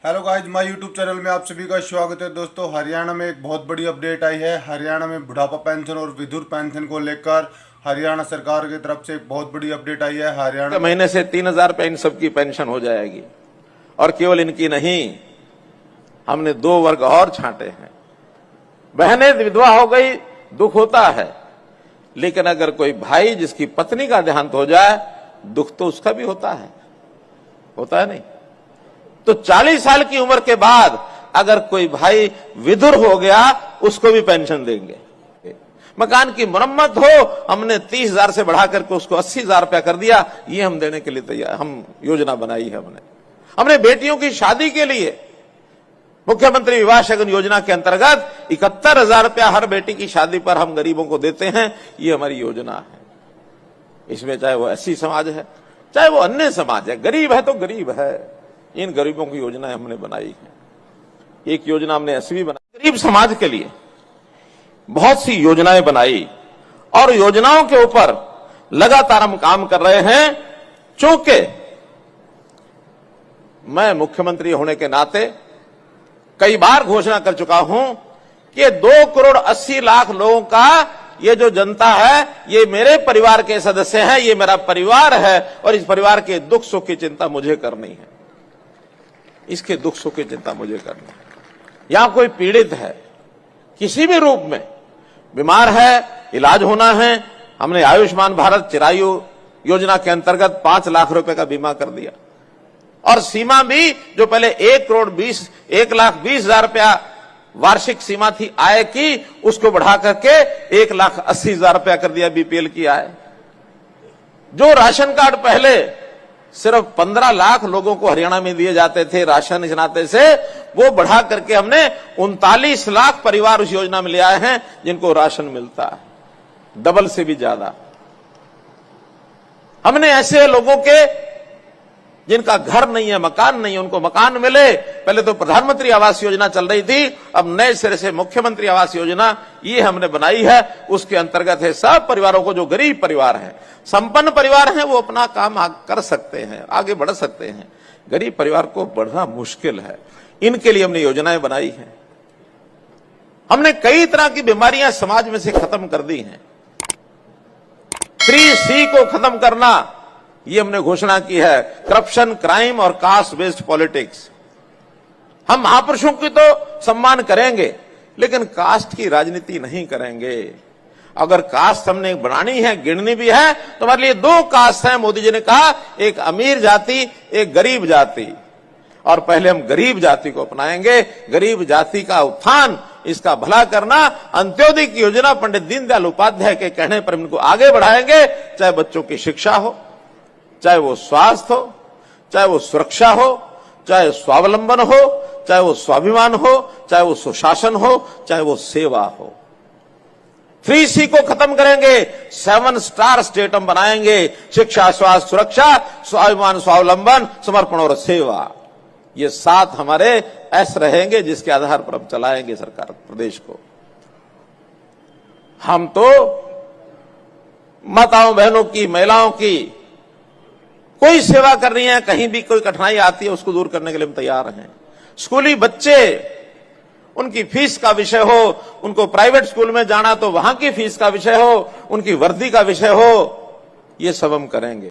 Hello guys, my YouTube channel में आप सभी का स्वागत है। दोस्तों, हरियाणा में एक बहुत बड़ी अपडेट आई है। हरियाणा में बुढ़ापा पेंशन और विधुर पेंशन को लेकर हरियाणा सरकार की तरफ से एक बहुत बड़ी अपडेट आई है। हरियाणा महीने से 3,000 रुपये इन सबकी पेंशन हो जाएगी। और केवल इनकी नहीं, हमने 2 वर्ग और छांटे हैं। बहनें विधवा हो गई, दुख होता है, लेकिन अगर कोई भाई जिसकी पत्नी का देहांत हो जाए, दुख तो उसका भी होता है नहीं? तो 40 साल की उम्र के बाद अगर कोई भाई विधुर हो गया, उसको भी पेंशन देंगे। मकान की मरम्मत हो, हमने 30,000 से बढ़ा करके उसको 80,000 रुपया कर दिया। ये हम देने के लिए तैयार, हम योजना बनाई है। हमने बेटियों की शादी के लिए मुख्यमंत्री विवाह शगन योजना के अंतर्गत 71,000 रुपया हर बेटी की शादी पर हम गरीबों को देते हैं। ये हमारी योजना है। इसमें चाहे वो एससी समाज है, चाहे वो अन्य समाज है, गरीब है तो गरीब है। इन गरीबों की योजनाएं हमने बनाई है। एक योजना हमने ऐसी भी बनाई, गरीब समाज के लिए बहुत सी योजनाएं बनाई, और योजनाओं के ऊपर लगातार हम काम कर रहे हैं। चूंकि मैं मुख्यमंत्री होने के नाते कई बार घोषणा कर चुका हूं कि 2,80,00,000 लोगों का ये जो जनता है, ये मेरे परिवार के सदस्य हैं, ये मेरा परिवार है, और इस परिवार के दुख सुख की चिंता मुझे करनी है। इसके दुख सुख की चिंता मुझे करनी है। यहां कोई पीड़ित है, किसी भी रूप में बीमार है, इलाज होना है, हमने आयुष्मान भारत चिरायु योजना के अंतर्गत 5 लाख रुपए का बीमा कर दिया। और सीमा भी जो पहले 1,20,000 रुपया वार्षिक सीमा थी आय की, उसको बढ़ा करके 1,80,000 रुपया कर दिया बीपीएल की आय। जो राशन कार्ड पहले सिर्फ 15 लाख लोगों को हरियाणा में दिए जाते थे राशन इस नाते से, वो बढ़ा करके हमने 39 लाख परिवार उस योजना में ले आए हैं जिनको राशन मिलता है, डबल से भी ज्यादा। हमने ऐसे लोगों के जिनका घर नहीं है, मकान नहीं है, उनको मकान मिले। पहले तो प्रधानमंत्री आवास योजना चल रही थी, अब नए सिरे से मुख्यमंत्री आवास योजना ये हमने बनाई है। उसके अंतर्गत है सब परिवारों को, जो गरीब परिवार हैं, संपन्न परिवार हैं, वो अपना काम कर सकते हैं, आगे बढ़ सकते हैं। गरीब परिवार को बढ़ना मुश्किल है, इनके लिए हमने योजनाएं बनाई हैं। हमने कई तरह की बीमारियां समाज में से खत्म कर दी हैं। 3C को खत्म करना, ये हमने घोषणा की है। करप्शन, क्राइम और कास्ट बेस्ड पॉलिटिक्स। हम महापुरुषों की तो सम्मान करेंगे, लेकिन कास्ट की राजनीति नहीं करेंगे। अगर कास्ट हमने बनानी है, गिननी भी है, तो हमारे लिए 2 कास्ट हैं। मोदी जी ने कहा, एक अमीर जाति, एक गरीब जाति। और पहले हम गरीब जाति को अपनाएंगे। गरीब जाति का उत्थान, इसका भला करना, अंत्योदय की योजना पंडित दीनदयाल उपाध्याय के कहने पर इनको आगे बढ़ाएंगे। चाहे बच्चों की शिक्षा हो, चाहे वो स्वास्थ्य हो, चाहे वो सुरक्षा हो, चाहे स्वावलंबन हो, चाहे वो स्वाभिमान हो, चाहे वो सुशासन हो, चाहे वो सेवा हो। 3C को खत्म करेंगे, 7 स्टार स्टेट हम बनाएंगे। शिक्षा, स्वास्थ्य, सुरक्षा, स्वाभिमान, स्वावलंबन, समर्पण और सेवा। ये 7 हमारे एस रहेंगे, जिसके आधार पर हम चलाएंगे सरकार प्रदेश को। हम तो माताओं बहनों की, महिलाओं की कोई सेवा करनी है, कहीं भी कोई कठिनाई आती है, उसको दूर करने के लिए हम तैयार हैं। स्कूली बच्चे, उनकी फीस का विषय हो, उनको प्राइवेट स्कूल में जाना तो वहां की फीस का विषय हो, उनकी वर्दी का विषय हो, ये सब हम करेंगे।